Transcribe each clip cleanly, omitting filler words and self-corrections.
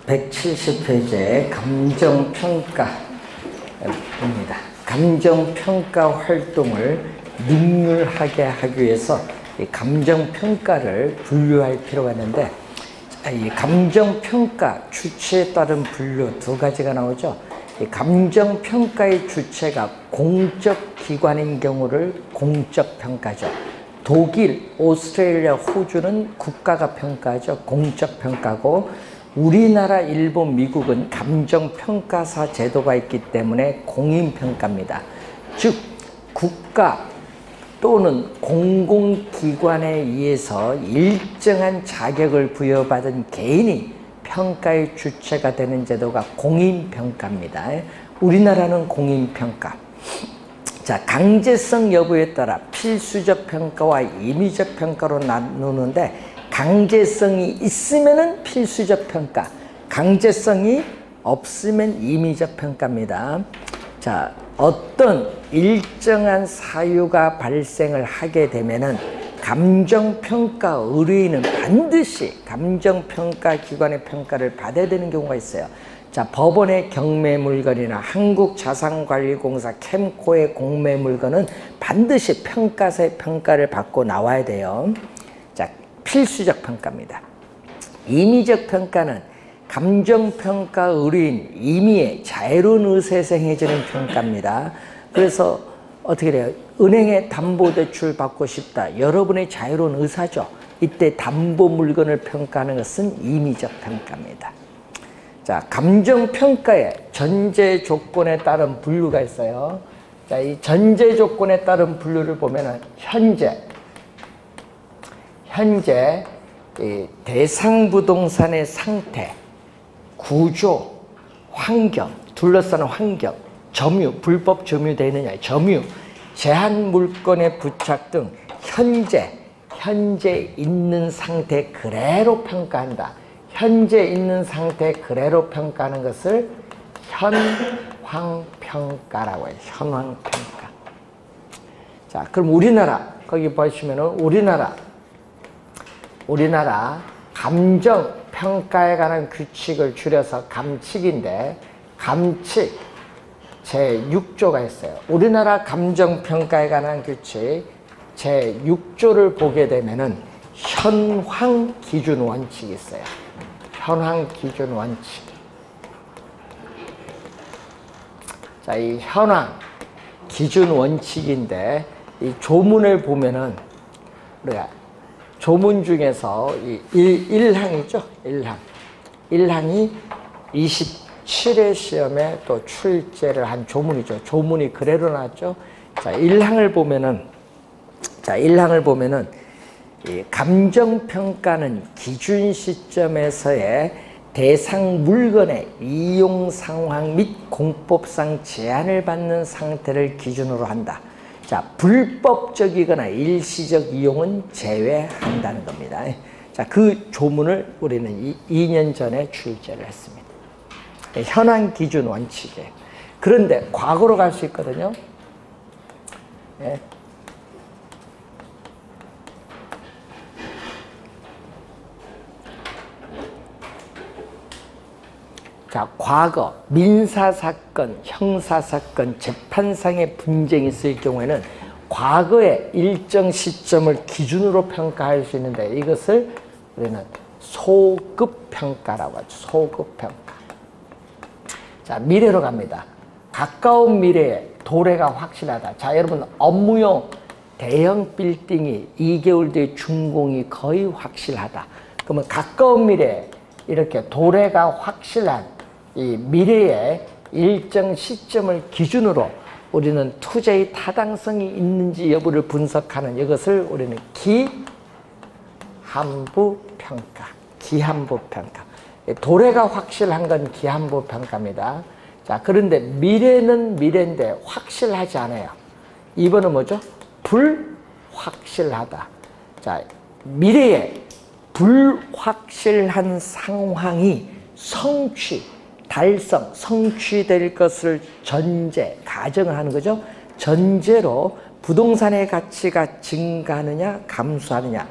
170페이지의 감정평가입니다. 감정평가 활동을 능률하게 하기 위해서 이 감정평가를 분류할 필요가 있는데, 이 감정평가 주체에 따른 분류 두 가지가 나오죠. 이 감정평가의 주체가 공적 기관인 경우를 공적평가죠. 독일, 오스트레일리아, 호주는 국가가 평가하죠. 공적평가고, 우리나라, 일본, 미국은 감정평가사 제도가 있기 때문에 공인평가입니다. 즉 국가 또는 공공기관에 의해서 일정한 자격을 부여받은 개인이 평가의 주체가 되는 제도가 공인평가입니다. 우리나라는 공인평가. 자, 강제성 여부에 따라 필수적 평가와 임의적 평가로 나누는데, 강제성이 있으면은 필수적 평가, 강제성이 없으면 임의적 평가입니다. 자, 어떤 일정한 사유가 발생을 하게 되면은 감정평가 의뢰인은 반드시 감정평가 기관의 평가를 받아야 되는 경우가 있어요. 자, 법원의 경매물건이나 한국자산관리공사 캠코의 공매물건은 반드시 평가사의 평가를 받고 나와야 돼요. 자, 필수적 평가입니다. 임의적 평가는 감정평가 의뢰인 임의의 자유로운 의사에서 행해지는 평가입니다. 그래서 어떻게 돼요? 은행에 담보대출 받고 싶다. 여러분의 자유로운 의사죠. 이때 담보 물건을 평가하는 것은 임의적 평가입니다. 자, 감정평가의 전제 조건에 따른 분류가 있어요. 자, 이 전제 조건에 따른 분류를 보면은 현재 이 대상 부동산의 상태, 구조, 환경, 둘러싸는 환경, 점유, 불법 점유되어 있느냐, 점유, 제한 물건의 부착 등 현재 있는 상태 그대로 평가한다. 현재 있는 상태 그대로 평가하는 것을 현황평가라고 해요. 현황평가. 자, 그럼 우리나라, 거기 보시면은 우리나라 감정평가에 관한 규칙을 줄여서 감칙인데, 감칙 제6조가 있어요. 우리나라 감정평가에 관한 규칙 제6조를 보게 되면은 현황기준원칙이 있어요. 현황기준원칙. 자, 이 현황기준원칙인데, 이 조문을 보면은 우리가 조문 중에서 이 1항이죠. 1항이 27회 시험에 또 출제를 한 조문이죠. 조문이 그대로 나왔죠. 자, 1항을 보면은 이 감정평가는 기준 시점에서의 대상 물건의 이용 상황 및 공법상 제한을 받는 상태를 기준으로 한다. 자, 불법적이거나 일시적 이용은 제외한다는 겁니다. 자, 그 조문을 우리는 2년 전에 출제를 했습니다. 현황 기준 원칙이에요. 그런데 과거로 갈 수 있거든요. 예. 자, 과거 민사사건, 형사사건, 재판상의 분쟁이 있을 경우에는 과거의 일정 시점을 기준으로 평가할 수 있는데, 이것을 우리는 소급평가라고 하죠. 소급평가. 자, 미래로 갑니다. 가까운 미래에 도래가 확실하다. 자, 여러분, 업무용 대형 빌딩이 2개월 뒤에 준공이 거의 확실하다. 그러면 가까운 미래에 이렇게 도래가 확실한 이 미래의 일정 시점을 기준으로 우리는 투자의 타당성이 있는지 여부를 분석하는 이것을 우리는 기한부평가. 기한부평가. 도래가 확실한 건 기한부평가입니다. 자, 그런데 미래는 미래인데 확실하지 않아요. 이번은 뭐죠? 불확실하다. 자, 미래에 불확실한 상황이 달성, 성취될 것을 가정을 하는 거죠. 전제로 부동산의 가치가 증가하느냐, 감소하느냐,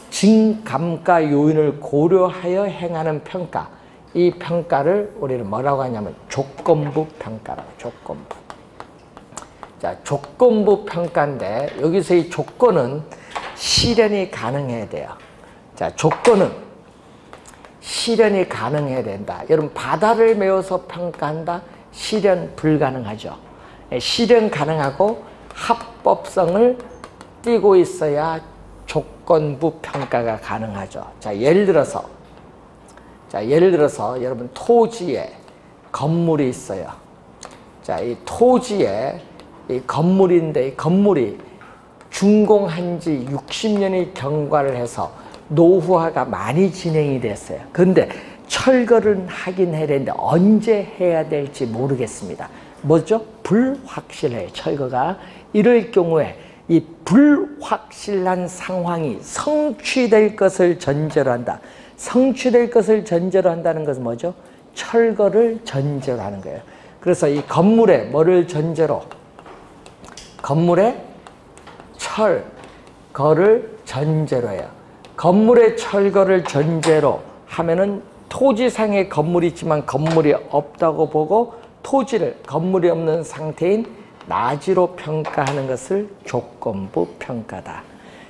증감가 요인을 고려하여 행하는 평가, 이 평가를 우리는 뭐라고 하냐면 조건부 평가라고. 조건부. 자, 조건부 평가인데 여기서 이 조건은 실현이 가능해야 돼요. 자, 조건은 실현이 가능해야 된다. 여러분, 바다를 메워서 평가한다? 실현 불가능하죠. 실현 가능하고 합법성을 띠고 있어야 조건부 평가가 가능하죠. 자, 예를 들어서 여러분 토지에 건물이 있어요. 자, 이 토지에 이 건물인데 이 건물이 준공한 지 60년이 경과를 해서 노후화가 많이 진행이 됐어요. 그런데 철거를 하긴 해야 되는데 언제 해야 될지 모르겠습니다. 뭐죠? 불확실해요. 철거가. 이럴 경우에 이 불확실한 상황이 성취될 것을 전제로 한다. 성취될 것을 전제로 한다는 것은 뭐죠? 철거를 전제로 하는 거예요. 그래서 이 건물에 뭐를 전제로? 건물에 철거를 전제로 해요. 건물의 철거를 전제로 하면은 토지상에 건물이 있지만 건물이 없다고 보고 토지를 건물이 없는 상태인 나지로 평가하는 것을 조건부 평가다.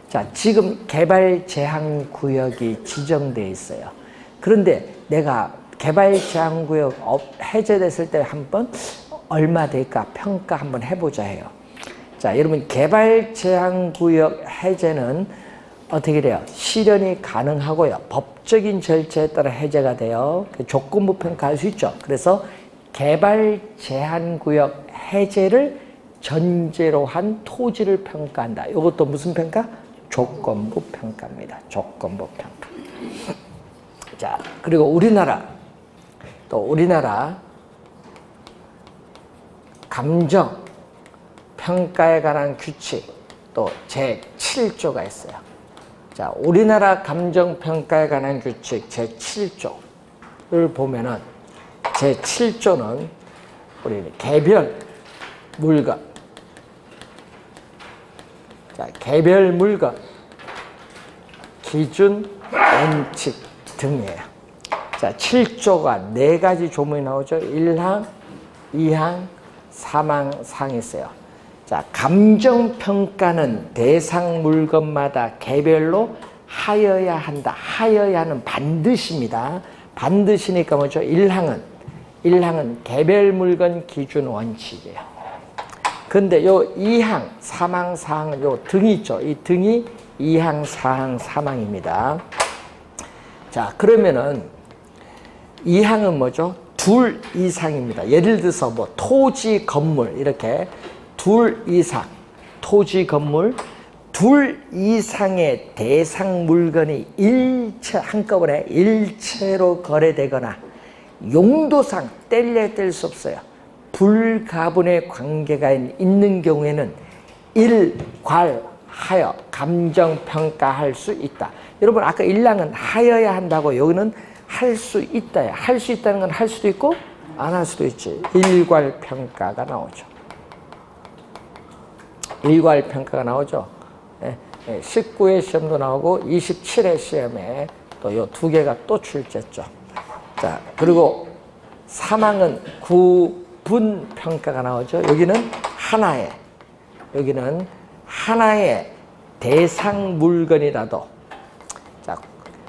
자, 지금 개발 제한 구역이 지정되어 있어요. 그런데 내가 개발 제한 구역 해제됐을 때 한번 얼마 될까 평가 한번 해보자 해요. 자, 여러분 개발 제한 구역 해제는 어떻게 돼요? 실현이 가능하고요. 법적인 절차에 따라 해제가 돼요. 조건부 평가할 수 있죠. 그래서 개발 제한 구역 해제를 전제로 한 토지를 평가한다. 이것도 무슨 평가? 조건부 평가입니다. 조건부 평가. 자, 그리고 우리나라 감정 평가에 관한 규칙 또 제7조가 있어요. 자, 우리나라 감정평가에 관한 규칙 제7조를 보면은 제7조는 우리는 개별 물건, 자, 개별 물건, 기준, 원칙 등이에요. 자, 7조가 4가지 조문이 나오죠. 1항, 2항, 3항, 상이 있어요. 자, 감정평가는 대상 물건마다 개별로 하여야 한다. 하여야는 반드시입니다. 반드시니까 뭐죠? 1항은 개별 물건 기준 원칙이에요. 근데 요 2항, 3항, 4항 요 등이 있죠. 이 등이 2항, 4항, 3항입니다. 자, 그러면은 2항은 뭐죠? 둘 이상입니다. 예를 들어서 뭐 토지, 건물 이렇게 둘 이상, 토지, 건물 둘 이상의 대상 물건이 한꺼번에 일체로 거래되거나 용도상 뗄래야 뗄 수 없어요. 불가분의 관계가 있는 경우에는 일괄하여 감정평가할 수 있다. 여러분 아까 1항은 하여야 한다고 여기는 할 수 있다. 할 수 있다는 건 할 수도 있고 안 할 수도 있지. 일괄평가가 나오죠. 일괄평가가 나오죠. 19회 시험도 나오고 27회 시험에 또 요 2개가 또 출제했죠. 자, 그리고 3항은 구분평가가 나오죠. 여기는 하나의 대상 물건이라도, 자,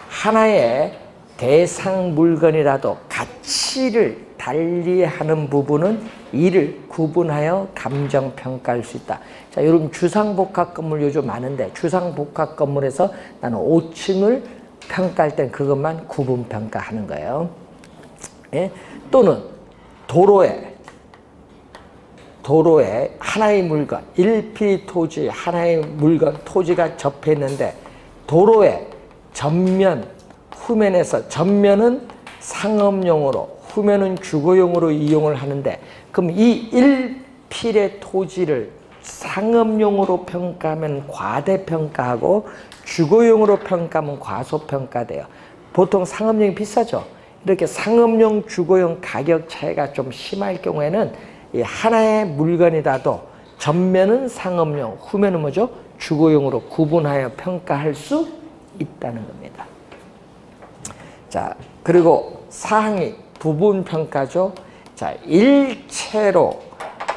하나의 대상 물건이라도 가치를 달리하는 부분은 이를 구분하여 감정평가할 수 있다. 자, 여러분 주상복합 건물 요즘 많은데 주상복합 건물에서 나는 5층을 평가할 땐 그것만 구분평가하는 거예요. 예? 또는 도로에 하나의 물건, 1필 토지 하나의 물건, 토지가 접했는데 도로에 전면, 후면에서 전면은 상업용으로, 후면은 주거용으로 이용을 하는데 그럼 이 1필의 토지를 상업용으로 평가하면 과대평가하고 주거용으로 평가하면 과소평가돼요. 보통 상업용이 비싸죠. 이렇게 상업용, 주거용 가격 차이가 좀 심할 경우에는 이 하나의 물건이라도 전면은 상업용, 후면은 뭐죠? 주거용으로 구분하여 평가할 수 있다는 겁니다. 자, 그리고 사항이 부분평가죠. 자, 일체로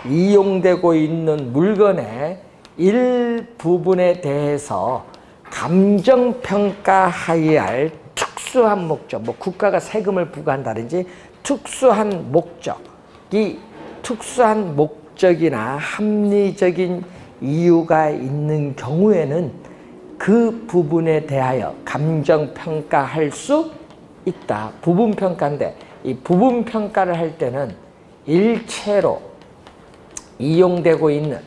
이용되고 있는 물건의 일부분에 대해서 감정평가하여야 할 특수한 목적, 뭐 국가가 세금을 부과한다든지 특수한 목적이 특수한 목적이나 합리적인 이유가 있는 경우에는 그 부분에 대하여 감정평가할 수 있다. 부분평가인데 이 부분평가를 할 때는 일체로 이용되고 있는,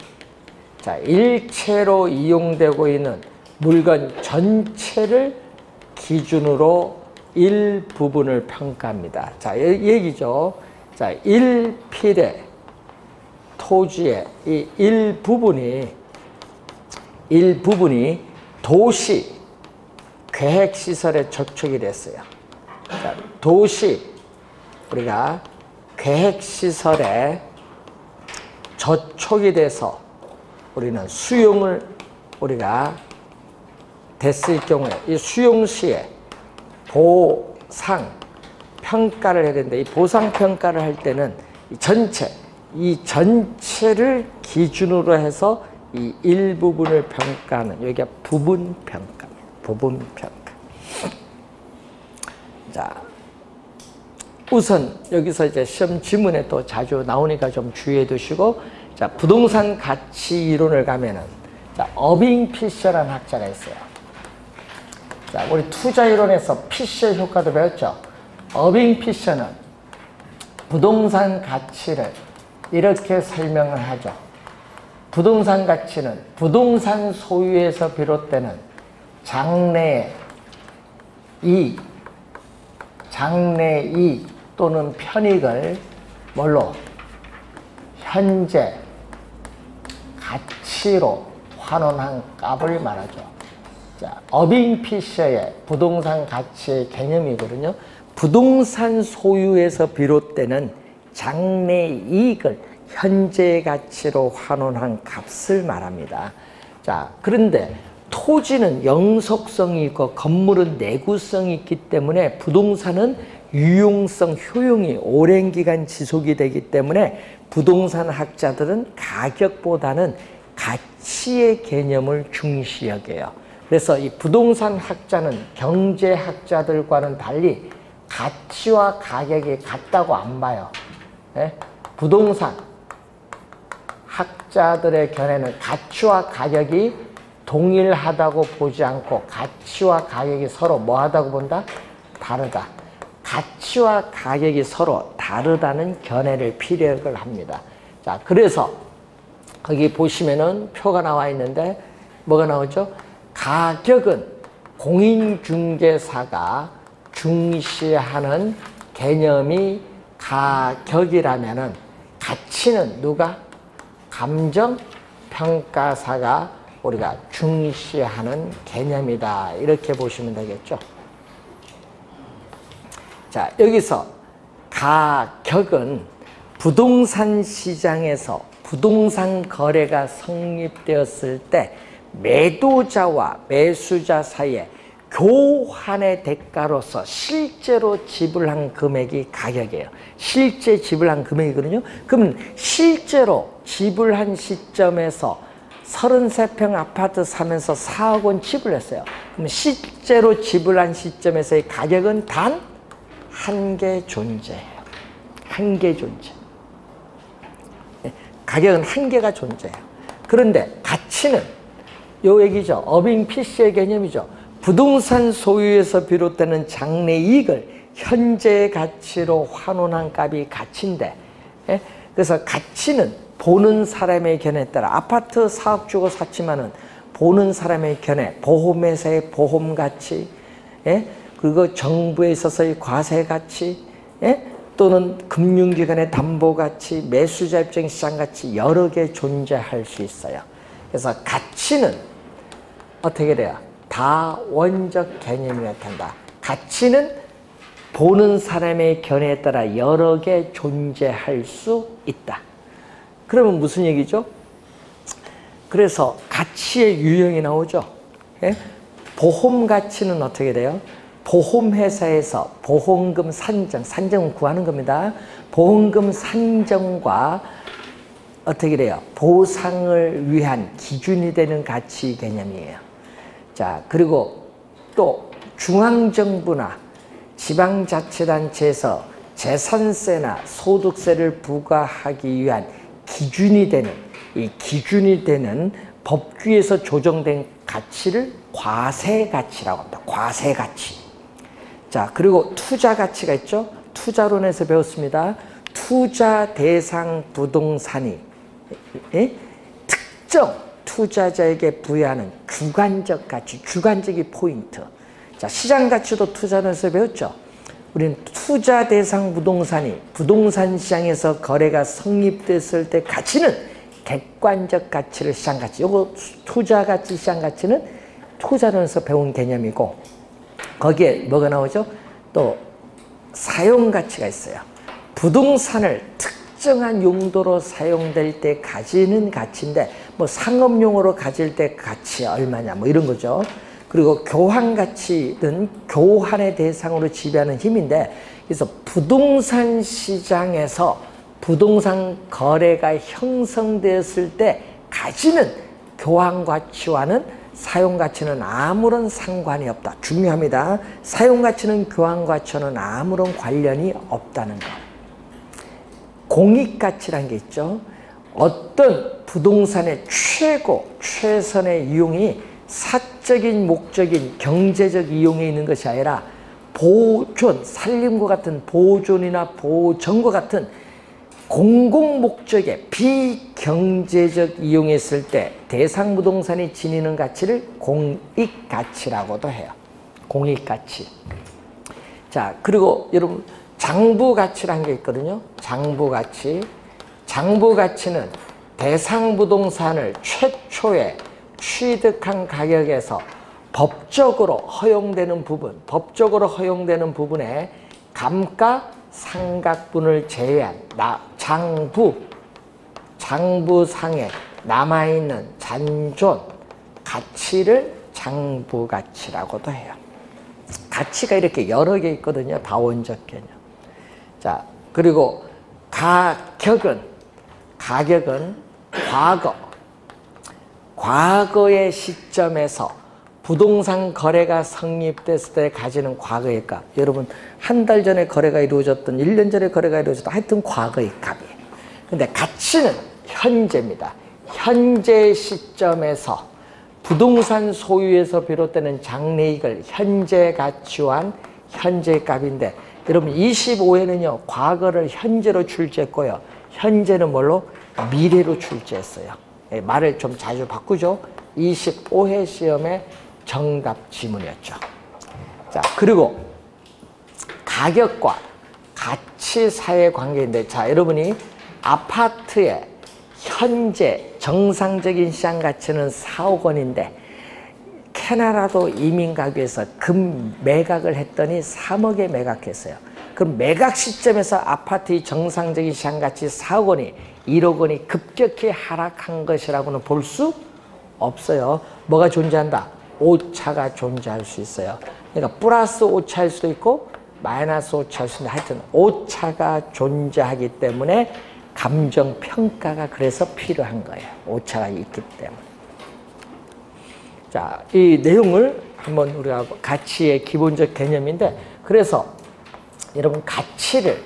자, 일체로 이용되고 있는 물건 전체를 기준으로 일부분을 평가합니다. 자, 얘기죠. 자, 일필의 토지의 이 일부분이 도시 계획시설에 저촉이 됐어요. 자, 도시 우리가 계획시설에 저촉이 돼서 우리는 수용을 우리가 됐을 경우에 이 수용 시에 보상 평가를 해야 되는데 이 보상 평가를 할 때는 이 전체를 기준으로 해서 이 일부분을 평가하는 여기가 부분평가입니다. 부분평가. 자, 우선 여기서 이제 시험 지문에 또 자주 나오니까 좀 주의해 두시고, 자, 부동산 가치 이론을 가면은, 자, 어빙 피셔라는 학자가 있어요. 자, 우리 투자 이론에서 피셔 효과도 배웠죠. 어빙 피셔는 부동산 가치를 이렇게 설명을 하죠. 부동산 가치는 부동산 소유에서 비롯되는 장래의 이익 또는 편익을 뭘로? 현재 가치로 환원한 값을 말하죠. 자, 어빙 피셔의 부동산 가치의 개념이거든요. 부동산 소유에서 비롯되는 장래 이익을 현재 가치로 환원한 값을 말합니다. 자, 그런데 토지는 영속성이 있고 건물은 내구성이 있기 때문에 부동산은 유용성, 효용이 오랜 기간 지속이 되기 때문에 부동산 학자들은 가격보다는 가치의 개념을 중시 여겨요. 그래서 이 부동산 학자는 경제학자들과는 달리 가치와 가격이 같다고 안 봐요. 네? 부동산 학자들의 견해는 가치와 가격이 동일하다고 보지 않고 가치와 가격이 서로 뭐 하다고 본다? 다르다. 가치와 가격이 서로 다르다는 견해를 피력을 합니다. 자, 그래서 거기 보시면은 표가 나와 있는데 뭐가 나오죠? 가격은 공인중개사가 중시하는 개념이 가격이라면은 가치는 누가? 감정평가사가 우리가 중시하는 개념이다. 이렇게 보시면 되겠죠. 자, 여기서 가격은 부동산 시장에서 부동산 거래가 성립되었을 때 매도자와 매수자 사이에 교환의 대가로서 실제로 지불한 금액이 가격이에요. 실제 지불한 금액이거든요. 그럼 실제로 지불한 시점에서 33평 아파트 사면서 4억 원 지불했어요. 그럼 실제로 지불한 시점에서의 가격은 단 한 개 존재해요. 한 개 존재. 가격은 한 개가 존재해요. 그런데 가치는 요 얘기죠. 어빙 피셔의 개념이죠. 부동산 소유에서 비롯되는 장래 이익을 현재 가치로 환원한 값이 가치인데, 그래서 가치는 보는 사람의 견해에 따라 아파트 4억 주고 샀지만은 보는 사람의 견해, 보험회사의 보험 가치, 그리고 정부에 있어서의 과세 가치, 또는 금융기관의 담보 가치, 매수자 입장 시장 가치 여러 개 존재할 수 있어요. 그래서 가치는 어떻게 돼요? 다원적 개념이 나타난다. 가치는 보는 사람의 견해에 따라 여러 개 존재할 수 있다. 그러면 무슨 얘기죠? 그래서 가치의 유형이 나오죠. 보험 가치는 어떻게 돼요? 보험회사에서 보험금 산정은 구하는 겁니다. 보험금 산정과 어떻게 돼요? 보상을 위한 기준이 되는 가치 개념이에요. 자, 그리고 또 중앙정부나 지방자치단체에서 재산세나 소득세를 부과하기 위한 기준이 되는 법규에서 조정된 가치를 과세가치라고 합니다. 과세가치. 자, 그리고 투자가치가 있죠. 투자론에서 배웠습니다. 투자 대상 부동산이 특정 투자자에게 부여하는 주관적 가치, 주관적인 포인트. 자, 시장 가치도 투자론에서 배웠죠. 우리는 투자 대상 부동산이 부동산 시장에서 거래가 성립됐을 때 가치는 객관적 가치를 시장 가치. 요거 투자 가치, 시장 가치는 투자론에서 배운 개념이고, 거기에 뭐가 나오죠? 또 사용 가치가 있어요. 부동산을 특정한 용도로 사용될 때 가지는 가치인데, 뭐 상업용으로 가질 때 가치 얼마냐, 뭐 이런 거죠. 그리고 교환 가치는 교환의 대상으로 지배하는 힘인데, 그래서 부동산 시장에서 부동산 거래가 형성되었을 때 가지는 교환 가치와는 사용 가치는 아무런 상관이 없다. 중요합니다. 사용 가치는 교환 가치와는 아무런 관련이 없다는 것. 공익 가치란 게 있죠. 어떤 부동산의 최선의 이용이 사적인 목적인 경제적 이용에 있는 것이 아니라 보존, 살림과 같은 보존이나 보전과 같은 공공 목적의 비경제적 이용했을 때 대상 부동산이 지니는 가치를 공익 가치라고도 해요. 공익 가치. 자, 그리고 여러분 장부 가치란 게 있거든요. 장부 가치. 장부 가치는 대상 부동산을 최초에 취득한 가격에서 법적으로 허용되는 부분에 감가 상각분을 제외한 장부상에 남아있는 잔존 가치를 장부가치라고도 해요. 가치가 이렇게 여러 개 있거든요. 다원적 개념. 자, 그리고 가격은 과거의 시점에서 부동산 거래가 성립됐을 때 가지는 과거의 값. 여러분, 한 달 전에 거래가 이루어졌던, 1년 전에 거래가 이루어졌던, 하여튼 과거의 값이에요. 근데 가치는 현재입니다. 현재 시점에서 부동산 소유에서 비롯되는 장래이익을 현재 가치와 현재 값인데, 여러분 25회는요, 과거를 현재로 출제했고요. 현재는 뭘로? 미래로 출제했어요. 말을 좀 자주 바꾸죠. 25회 시험의 정답 지문이었죠. 자, 그리고 가격과 가치 사이의 관계인데, 자, 여러분이 아파트의 현재 정상적인 시장 가치는 4억 원인데 캐나다도 이민가구에서 매각을 했더니 3억에 매각했어요. 그럼 매각 시점에서 아파트의 정상적인 시장 가치 4억 원이 1억 원이 급격히 하락한 것이라고는 볼 수 없어요. 뭐가 존재한다? 오차가 존재할 수 있어요. 그러니까 플러스 오차일 수도 있고 마이너스 오차일 수도 있는데, 하여튼 오차가 존재하기 때문에 감정평가가 그래서 필요한 거예요. 오차가 있기 때문에. 자, 이 내용을 한번 우리가 가치의 기본적 개념인데, 그래서 여러분 가치를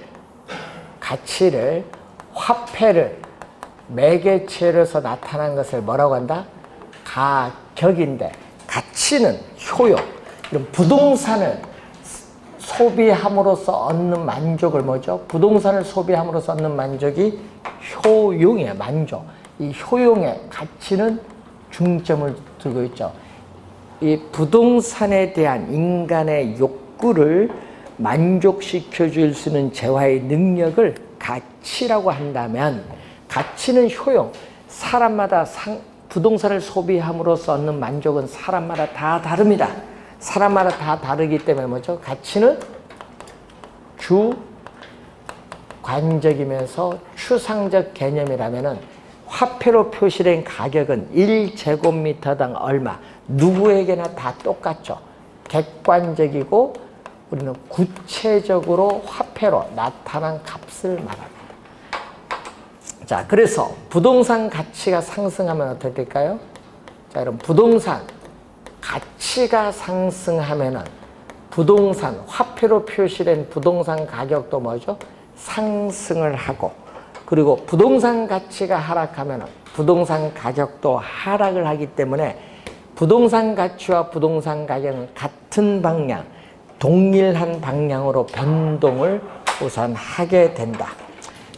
화폐를 매개체로서 나타난 것을 뭐라고 한다? 가격인데, 가치는 효용. 이런 부동산을 소비함으로써 얻는 만족을 뭐죠? 부동산을 소비함으로써 얻는 만족이 효용이에요. 만족. 이 효용의 가치는 중점을 두고 있죠. 이 부동산에 대한 인간의 욕구를 만족시켜 줄 수 있는 재화의 능력을 가치라고 한다면, 가치는 효용. 사람마다 부동산을 소비함으로써 얻는 만족은 사람마다 다 다릅니다. 사람마다 다 다르기 때문에 뭐죠? 가치는 주관적이면서 추상적 개념이라면은 화폐로 표시된 가격은 1제곱미터당 얼마, 누구에게나 다 똑같죠. 객관적이고 우리는 구체적으로 화폐로 나타난 값을 말합니다. 자, 그래서 부동산 가치가 상승하면 어떻게 될까요? 자, 여러분, 부동산 가치가 상승하면은 부동산, 화폐로 표시된 부동산 가격도 뭐죠? 상승을 하고, 그리고 부동산 가치가 하락하면 부동산 가격도 하락을 하기 때문에 부동산 가치와 부동산 가격은 같은 방향, 동일한 방향으로 변동을 우선 하게 된다.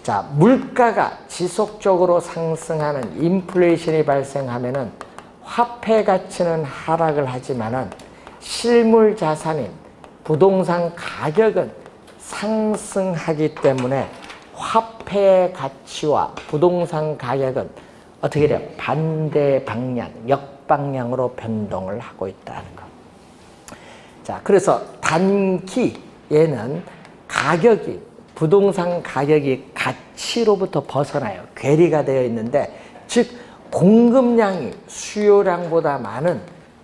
자, 물가가 지속적으로 상승하는 인플레이션이 발생하면은 화폐 가치는 하락을 하지만은 실물 자산인 부동산 가격은 상승하기 때문에 화폐의 가치와 부동산 가격은 어떻게 돼요? 반대 방향, 역방향으로 변동을 하고 있다는 것. 자, 그래서 단기에는 가격이, 부동산 가격이 가치로부터 벗어나요. 괴리가 되어 있는데, 즉 공급량이 수요량보다 많은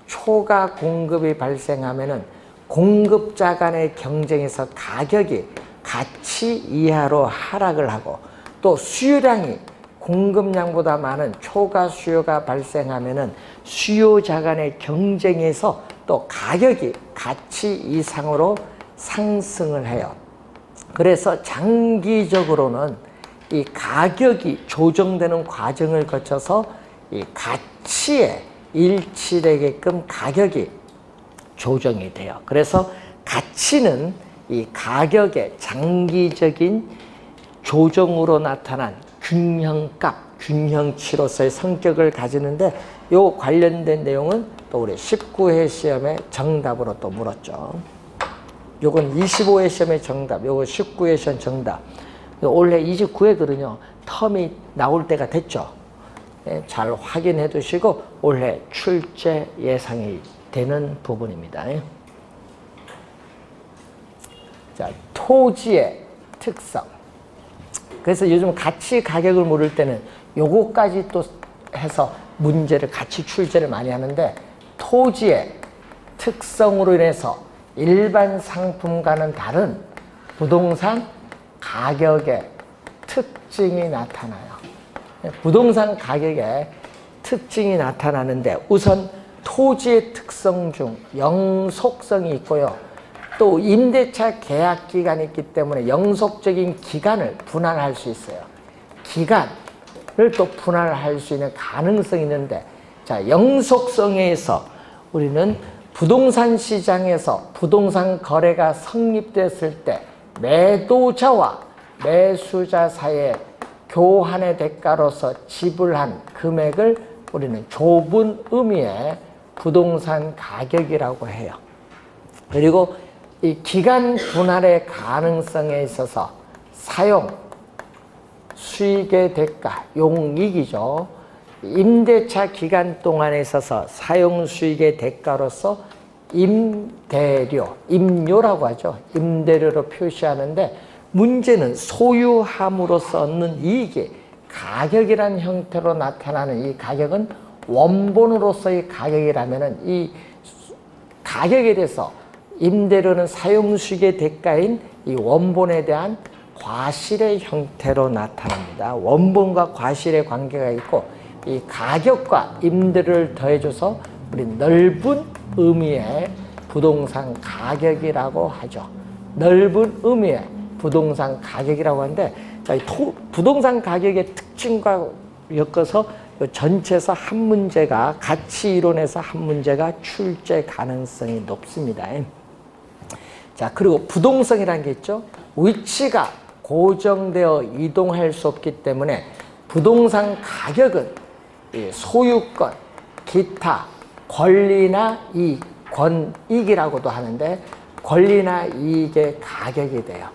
초과 공급이 발생하면은 공급자 간의 경쟁에서 가격이 가치 이하로 하락을 하고, 또 수요량이 공급량보다 많은 초과 수요가 발생하면은 수요자 간의 경쟁에서 또 가격이 가치 이상으로 상승을 해요. 그래서 장기적으로는 이 가격이 조정되는 과정을 거쳐서 이 가치에 일치되게끔 가격이 조정이 돼요. 그래서 가치는 이 가격의 장기적인 조정으로 나타난 균형값, 균형치로서의 성격을 가지는데, 요 관련된 내용은 또 우리 19회 시험의 정답으로 또 물었죠. 요건 25회 시험의 정답, 요거 19회 시험 정답. 원래 29회거든요. 텀이 나올 때가 됐죠. 잘 확인해 두시고 올해 출제 예상이 되는 부분입니다. 자, 토지의 특성. 그래서 요즘 가치 가격을 물을 때는 요거까지 또 해서 문제를 같이 출제를 많이 하는데, 토지의 특성으로 인해서 일반 상품과는 다른 부동산 가격의 특징이 나타나요. 부동산 가격의 특징이 나타나는데, 우선 토지의 특성 중 영속성이 있고요. 또 임대차 계약 기간이 있기 때문에 영속적인 기간을 분할할 수 있어요. 기간을 또 분할할 수 있는 가능성이 있는데, 자, 영속성에 의해서 우리는 부동산 시장에서 부동산 거래가 성립됐을 때 매도자와 매수자 사이에 교환의 대가로서 지불한 금액을 우리는 좁은 의미의 부동산 가격이라고 해요. 그리고 이 기간 분할의 가능성에 있어서 사용, 수익의 대가, 용익이죠. 임대차 기간 동안에 있어서 사용 수익의 대가로서 임대료, 임료라고 하죠. 임대료로 표시하는데, 문제는 소유함으로써 얻는 이익이 가격이라는 형태로 나타나는 이 가격은 원본으로서의 가격이라면은 이 가격에 대해서 임대료는 사용수익의 대가인 이 원본에 대한 과실의 형태로 나타납니다. 원본과 과실의 관계가 있고, 이 가격과 임대료를 더해줘서 우리 넓은 의미의 부동산 가격이라고 하죠. 넓은 의미의 부동산 가격이라고 하는데, 부동산 가격의 특징과 엮어서 전체에서 한 문제가, 가치 이론에서 한 문제가 출제 가능성이 높습니다. 자, 그리고 부동성이라는 게 있죠. 위치가 고정되어 이동할 수 없기 때문에 부동산 가격은 소유권, 기타, 권리나 이익, 권익이라고도 하는데, 권리나 이익의 가격이 돼요.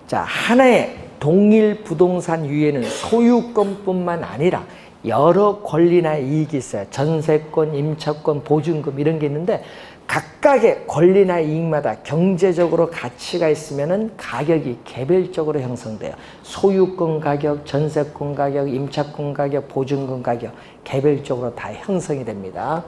자, 하나의 동일 부동산 위에는 소유권뿐만 아니라 여러 권리나 이익이 있어요. 전세권, 임차권, 보증금 이런 게 있는데, 각각의 권리나 이익마다 경제적으로 가치가 있으면은 가격이 개별적으로 형성돼요. 소유권 가격, 전세권 가격, 임차권 가격, 보증금 가격 개별적으로 다 형성이 됩니다.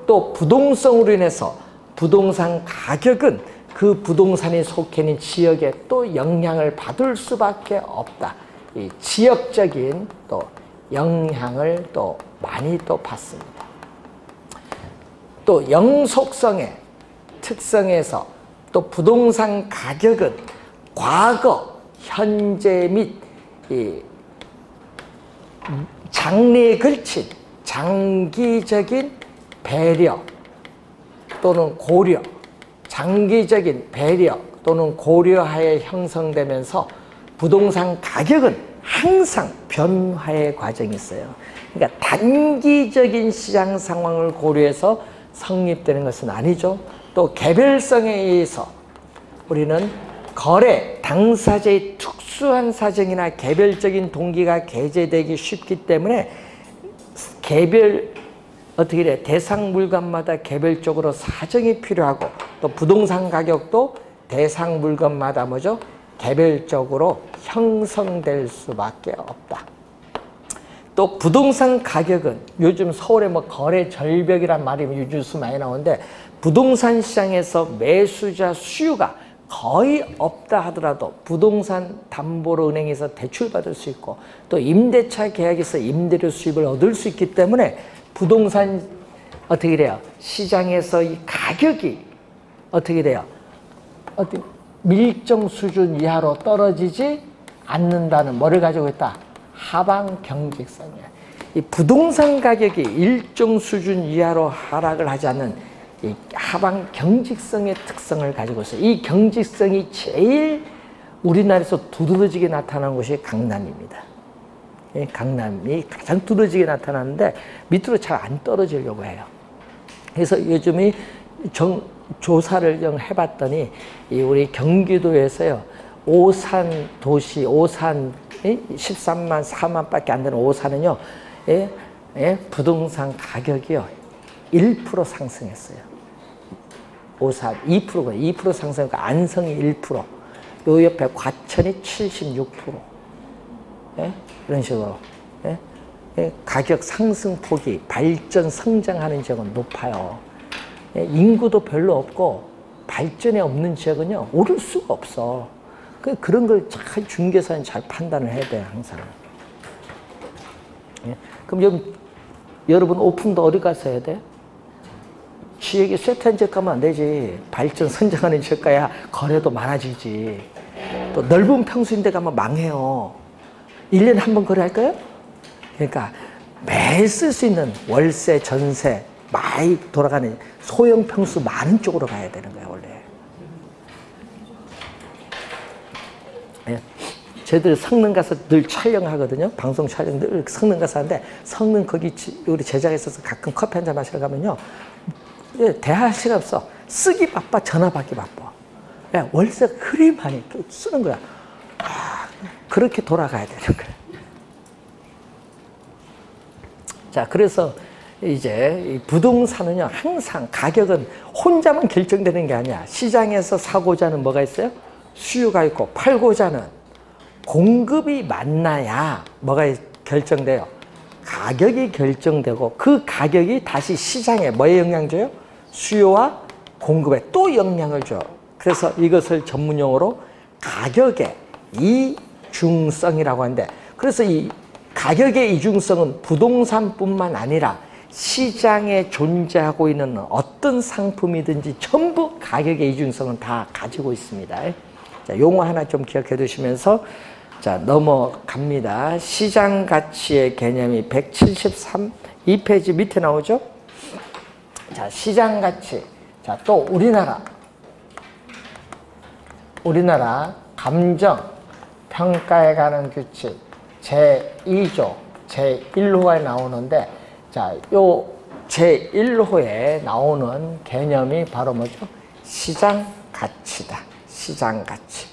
또 부동성으로 인해서 부동산 가격은 그 부동산이 속해 있는 지역에 또 영향을 받을 수밖에 없다. 이 지역적인 또 영향을 또 많이 또 받습니다. 또 영속성의 특성에서 또 부동산 가격은 과거, 현재 및 장래에 걸친 장기적인 배려 또는 고려, 장기적인 배려 또는 고려하에 형성되면서 부동산 가격은 항상 변화의 과정이 있어요. 그러니까 단기적인 시장 상황을 고려해서 성립되는 것은 아니죠. 또 개별성에 의해서 우리는 거래, 당사자의 특수한 사정이나 개별적인 동기가 개재되기 쉽기 때문에 어떻게 돼? 대상 물건마다 개별적으로 사정이 필요하고 또 부동산 가격도 대상 물건마다 뭐죠? 개별적으로 형성될 수밖에 없다. 또 부동산 가격은 요즘 서울에 뭐 거래 절벽이란 말이 뉴스 많이 나오는데 부동산 시장에서 매수자 수요가 거의 없다 하더라도 부동산 담보로 은행에서 대출받을 수 있고 또 임대차 계약에서 임대료 수입을 얻을 수 있기 때문에 부동산 어떻게 돼요? 시장에서 이 가격이 어떻게 돼요? 밀정 수준 이하로 떨어지지 않는다는 뭐를 가지고 있다? 하방 경직성이야. 이 부동산 가격이 일정 수준 이하로 하락을 하지 않는 이 하방 경직성의 특성을 가지고 있어요. 이 경직성이 제일 우리나라에서 두드러지게 나타나는 곳이 강남입니다. 강남이 가장 두드러지게 나타나는데 밑으로 잘 안 떨어지려고 해요. 그래서 요즘에 조사를 좀 해봤더니 우리 경기도에서요 오산 도시, 오산 13만, 4만밖에 안 되는 오산은요 부동산 가격이요 1% 상승했어요. 오산 2%가 2% 상승하고 안성이 1%, 요 옆에 과천이 76%. 이런 식으로 가격 상승폭이 발전 성장하는 지역은 높아요. 인구도 별로 없고 발전이 없는 지역은요 오를 수가 없어. 그런 걸 잘 중개사는 잘 판단을 해야 돼요 항상. 그럼 여러분 오픈도 어디 가서 해야 돼? 지역에 쇠퇴한 지역 가면 안 되지. 발전 성장하는 지역 가야 거래도 많아지지. 또 넓은 평수인데 가면 망해요. 1년에 한 번 거래할까요? 그러니까 매일 쓸 수 있는 월세, 전세 많이 돌아가는 소형 평수 많은 쪽으로 가야 되는 거예요 원래. 저희들 성능 가서 늘 촬영하거든요. 방송 촬영 늘 성능 가서 하는데 성능 거기 우리 제작에 있어서 가끔 커피 한잔 마시러 가면요. 대화할 시간 없어. 쓰기 바빠, 전화 받기 바빠. 월세가 그리 많이 쓰는 거야. 그렇게 돌아가야 되는 거야. 자, 그래서 이제 이 부동산은요, 항상 가격은 혼자만 결정되는 게 아니야. 시장에서 사고자 하는 뭐가 있어요? 수요가 있고, 팔고자 하는 공급이 만나야 뭐가 결정돼요? 가격이 결정되고, 그 가격이 다시 시장에 뭐에 영향 줘요? 수요와 공급에 또 영향을 줘. 그래서 이것을 전문용어로 가격의 이중성이라고 하는데, 그래서 이 가격의 이중성은 부동산뿐만 아니라 시장에 존재하고 있는 어떤 상품이든지 전부 가격의 이중성은 다 가지고 있습니다. 자, 용어 하나 좀 기억해 두시면서 자, 넘어갑니다. 시장 가치의 개념이 173페이지 밑에 나오죠? 자, 시장 가치. 자, 또 우리나라 감정 평가에 관한 규칙 제2조 제1호에 나오는데, 자, 요 제1호에 나오는 개념이 바로 뭐죠? 시장 가치다. 시장 가치.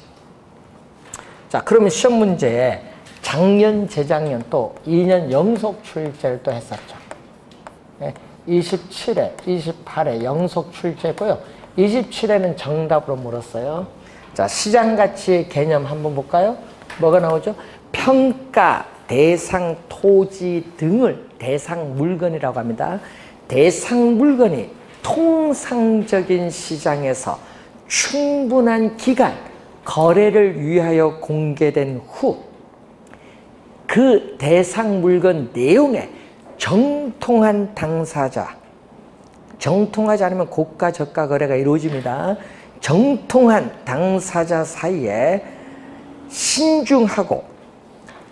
자, 그러면 시험 문제에 작년, 재작년 또 2년 연속 출제를 또 했었죠. 27회, 28회 연속 출제고요. 27회는 정답으로 물었어요. 자, 시장 가치의 개념 한번 볼까요? 뭐가 나오죠? 평가, 대상, 토지 등을 대상 물건이라고 합니다. 대상 물건이 통상적인 시장에서 충분한 기간 거래를 위하여 공개된 후 그 대상 물건 내용에 정통한 당사자, 정통하지 않으면 고가 저가 거래가 이루어집니다. 정통한 당사자 사이에 신중하고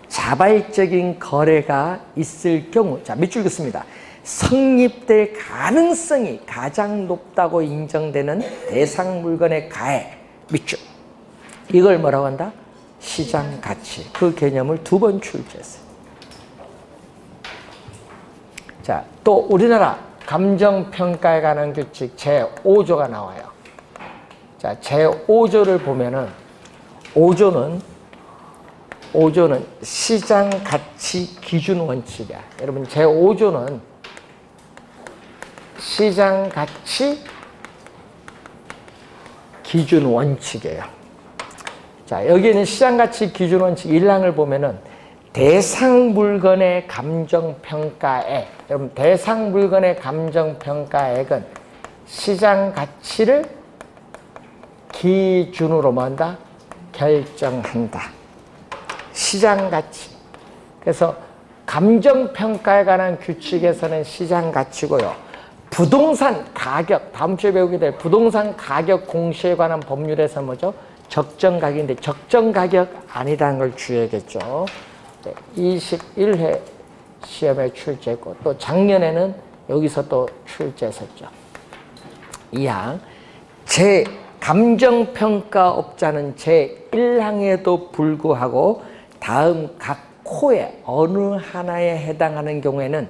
자발적인 거래가 있을 경우, 자, 밑줄 긋습니다. 성립될 가능성이 가장 높다고 인정되는 대상 물건의 가액, 밑줄. 이걸 뭐라고 한다? 시장 가치. 그 개념을 2번 출제했어요. 자, 또 우리나라 감정평가에 관한 규칙 제5조가 나와요. 자, 제5조를 보면은 5조는 시장 가치 기준 원칙이야. 여러분, 제5조는 시장 가치 기준 원칙이에요. 자, 여기는 시장 가치 기준 원칙 1항을 보면은 대상 물건의 감정평가액. 여러분, 대상 물건의 감정평가액은 시장 가치를 기준으로 뭐한다? 결정한다. 시장 가치. 그래서 감정평가에 관한 규칙에서는 시장 가치고요. 부동산 가격, 다음 주에 배우게 될 부동산 가격 공시에 관한 법률에서 뭐죠? 적정 가격인데 적정 가격 아니라는 걸 주의하겠죠. 21회 시험에 출제했고 또 작년에는 여기서 또 출제했었죠. 2항 감정평가업자는 제1항에도 불구하고 다음 각 코의 어느 하나에 해당하는 경우에는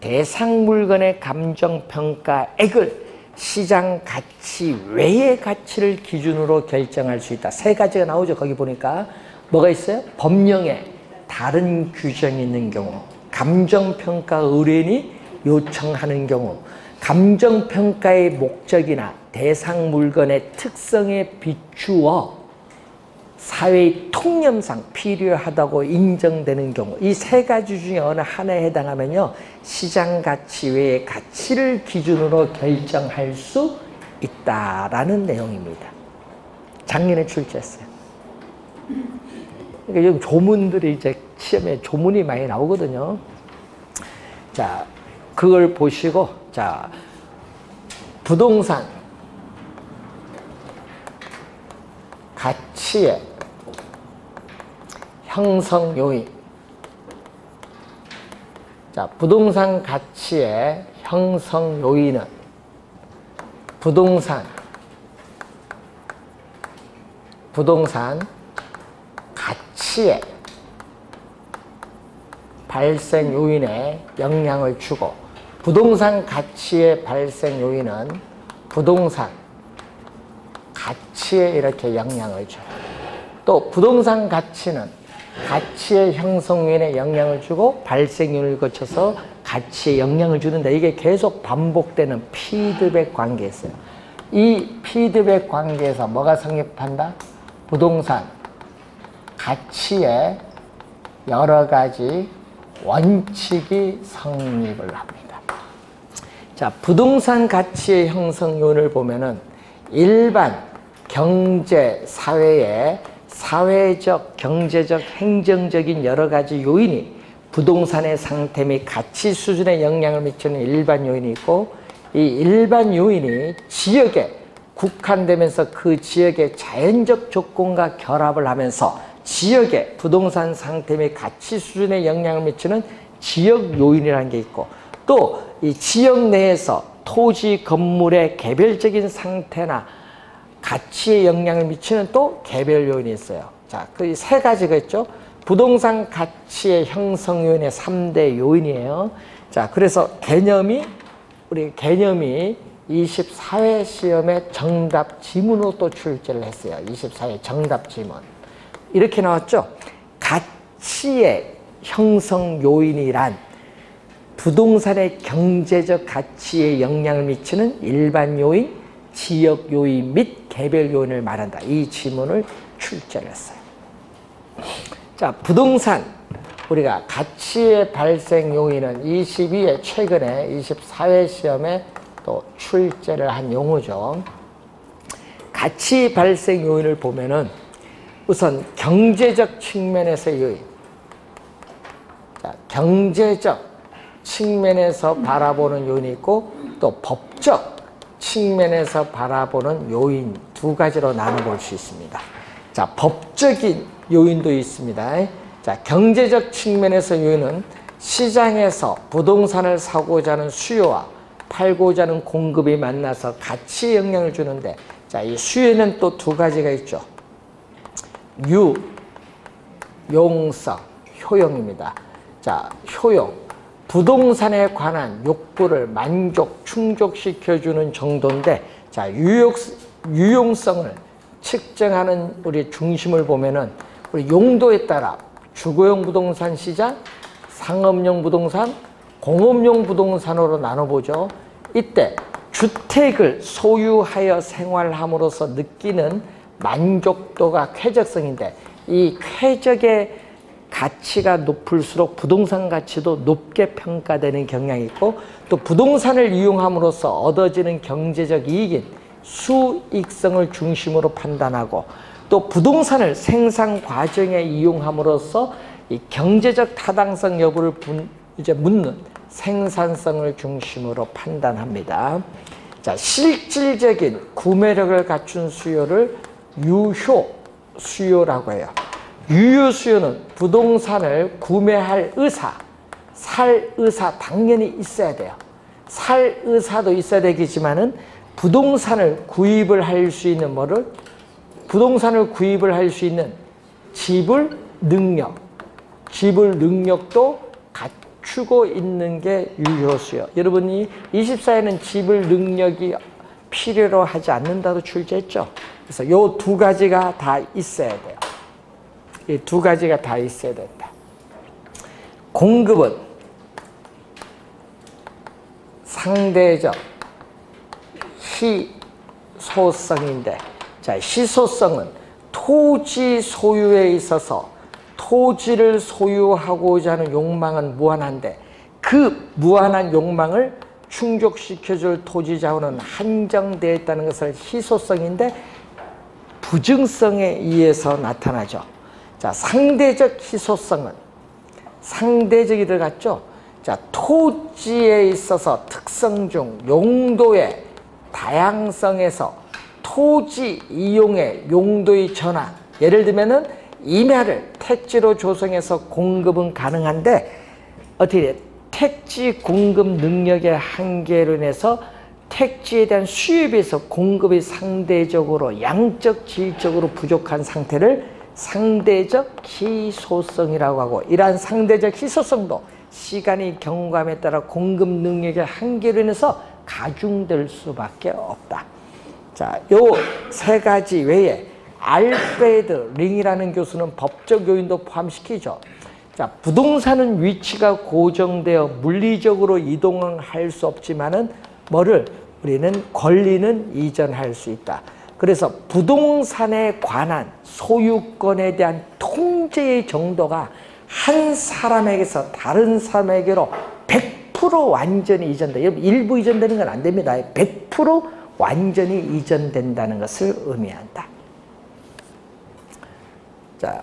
대상 물건의 감정평가액을 시장 가치 외의 가치를 기준으로 결정할 수 있다. 3가지가 나오죠. 거기 보니까 뭐가 있어요? 법령에 다른 규정이 있는 경우, 감정평가 의뢰인이 요청하는 경우, 감정평가의 목적이나 대상 물건의 특성에 비추어 사회의 통념상 필요하다고 인정되는 경우, 이 3가지 중에 어느 하나에 해당하면요, 시장 가치 외의 가치를 기준으로 결정할 수 있다라는 내용입니다. 작년에 출제했어요. 그러니까 요즘 조문들이 이제 시험에 조문이 많이 나오거든요. 자, 그걸 보시고, 자, 부동산 가치의 형성 요인. 자, 부동산 가치의 형성 요인은 부동산 가치의 발생 요인에 영향을 주고, 부동산 가치의 발생 요인은 부동산 가치에 이렇게 영향을 줘요. 또 부동산 가치는 가치의 형성 요인에 영향을 주고 발생 요인을 거쳐서 가치에 영향을 주는데, 이게 계속 반복되는 피드백 관계가 있어요. 이 피드백 관계에서 뭐가 성립한다? 부동산 가치에 여러 가지 원칙이 성립을 합니다. 자, 부동산 가치의 형성 요인을 보면은 일반 경제 사회의 사회적, 경제적, 행정적인 여러 가지 요인이 부동산의 상태 및 가치 수준에 영향을 미치는 일반 요인이 있고, 이 일반 요인이 지역에 국한되면서 그 지역의 자연적 조건과 결합을 하면서 지역의 부동산 상태 및 가치 수준에 영향을 미치는 지역 요인이라는 게 있고, 또 이 지역 내에서 토지, 건물의 개별적인 상태나 가치에 영향을 미치는 또 개별 요인이 있어요. 자, 그 3가지가 있죠. 부동산 가치의 형성 요인의 3대 요인이에요. 자, 그래서 우리 개념이 24회 시험에 정답 지문으로 또 출제를 했어요. 24회 정답 지문. 이렇게 나왔죠. 가치의 형성 요인이란 부동산의 경제적 가치에 영향을 미치는 일반 요인, 지역 요인 및 개별 요인을 말한다. 이 지문을 출제를 했어요. 자, 부동산 우리가 가치의 발생 요인은 22회 최근에 24회 시험에 또 출제를 한 용어죠. 가치 발생 요인을 보면은 우선 경제적 측면에서의 요인. 자, 경제적 측면에서 바라보는 요인이 있고 또 법적 측면에서 바라보는 요인 두 가지로 나눠볼 수 있습니다. 자, 법적인 요인도 있습니다. 자, 경제적 측면에서 요인은 시장에서 부동산을 사고자 하는 수요와 팔고자 하는 공급이 만나서 가치에 영향을 주는데, 자, 이 수요에는 또 두 가지가 있죠. 용성, 효용입니다. 자, 효용. 부동산에 관한 욕구를 충족시켜주는 정도인데, 자, 유용성을 측정하는 우리 중심을 보면은 우리 용도에 따라 주거용 부동산 시장, 상업용 부동산, 공업용 부동산으로 나눠보죠. 이때 주택을 소유하여 생활함으로써 느끼는 만족도가 쾌적성인데, 이 쾌적의 가치가 높을수록 부동산 가치도 높게 평가되는 경향이 있고, 또 부동산을 이용함으로써 얻어지는 경제적 이익인 수익성을 중심으로 판단하고, 또 부동산을 생산 과정에 이용함으로써 이 경제적 타당성 여부를 묻는 생산성을 중심으로 판단합니다. 자, 실질적인 구매력을 갖춘 수요를 유효 수요라고 해요. 유효 수요는 부동산을 구매할 의사, 살 의사 당연히 있어야 돼요. 살 의사도 있어야 되겠지만은 부동산을 구입을 할 수 있는 부동산을 구입을 할 수 있는 지불 능력도 갖추고 있는 게 유효 수요. 여러분이 24에는 지불 능력이 필요로 하지 않는다고 출제했죠. 그래서 이 두 가지가 다 있어야 돼요. 이 두 가지가 다 있어야 된다. 공급은 상대적 희소성인데, 자, 희소성은 토지 소유에 있어서 토지를 소유하고자 하는 욕망은 무한한데, 그 무한한 욕망을 충족시켜줄 토지 자원은 한정되어 있다는 것을 희소성인데 부증성에 의해서 나타나죠. 자, 상대적 희소성은 상대적이 들어갔죠. 자, 토지에 있어서 특성 중 용도의 다양성에서 토지 이용의 용도의 전환, 예를 들면은 임야를 택지로 조성해서 공급은 가능한데, 어떻게 택지 공급 능력의 한계로 인해서 택지에 대한 수요에 비해서 공급이 상대적으로 양적 질적으로 부족한 상태를 상대적 희소성이라고 하고, 이러한 상대적 희소성도 시간이 경과함에 따라 공급 능력의 한계로 인해서 가중될 수밖에 없다. 자, 요 세 가지 외에 알프레드 링이라는 교수는 법적 요인도 포함시키죠. 자, 부동산은 위치가 고정되어 물리적으로 이동할 수 없지만은 우리는 권리는 이전할 수 있다. 그래서 부동산에 관한 소유권에 대한 통제의 정도가 한 사람에게서 다른 사람에게로 100% 완전히 이전돼. 일부 이전되는 건 안 됩니다. 100% 완전히 이전된다는 것을 의미한다. 자,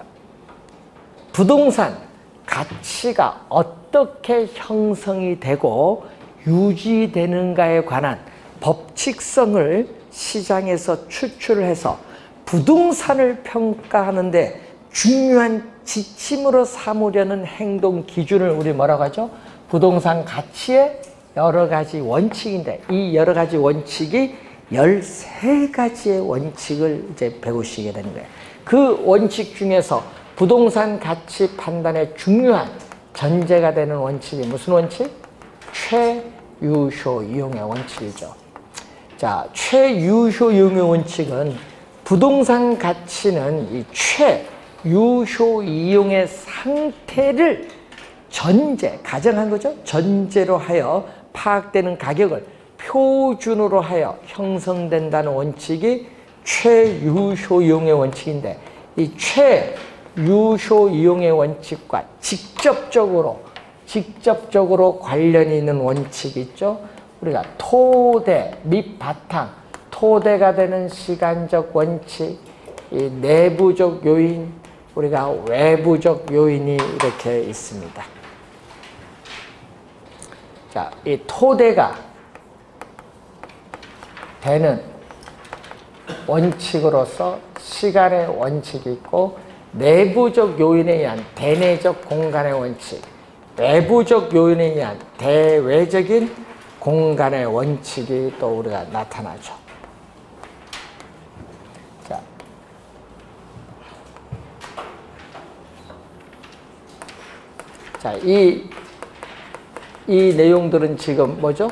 부동산 가치가 어떻게 형성이 되고 유지되는가에 관한 법칙성을 시장에서 추출해서 부동산을 평가하는데 중요한 지침으로 삼으려는 행동 기준을 우리 뭐라고 하죠? 부동산 가치의 여러 가지 원칙인데, 이 여러 가지 원칙이 13가지의 원칙을 이제 배우시게 되는 거예요. 그 원칙 중에서 부동산 가치 판단의 중요한 전제가 되는 원칙이 무슨 원칙? 최유효 이용의 원칙이죠. 자, 최유효 이용의 원칙은 부동산 가치는 이 최유효 이용의 상태를 가정한 거죠. 전제로 하여 파악되는 가격을 표준으로 하여 형성된다는 원칙이 최유효 이용의 원칙인데, 이 최유효 이용의 원칙과 직접적으로 관련이 있는 원칙이 있죠. 우리가 토대 및 바탕, 토대가 되는 시간적 원칙, 이 내부적 요인, 우리가 외부적 요인이 이렇게 있습니다. 자, 이 토대가 되는 원칙으로서 시간의 원칙이 있고, 내부적 요인에 의한 대내적 공간의 원칙, 외부적 요인에 의한 대외적인 공간의 원칙이 또 우리가 나타나죠. 자, 이 내용들은 지금 뭐죠?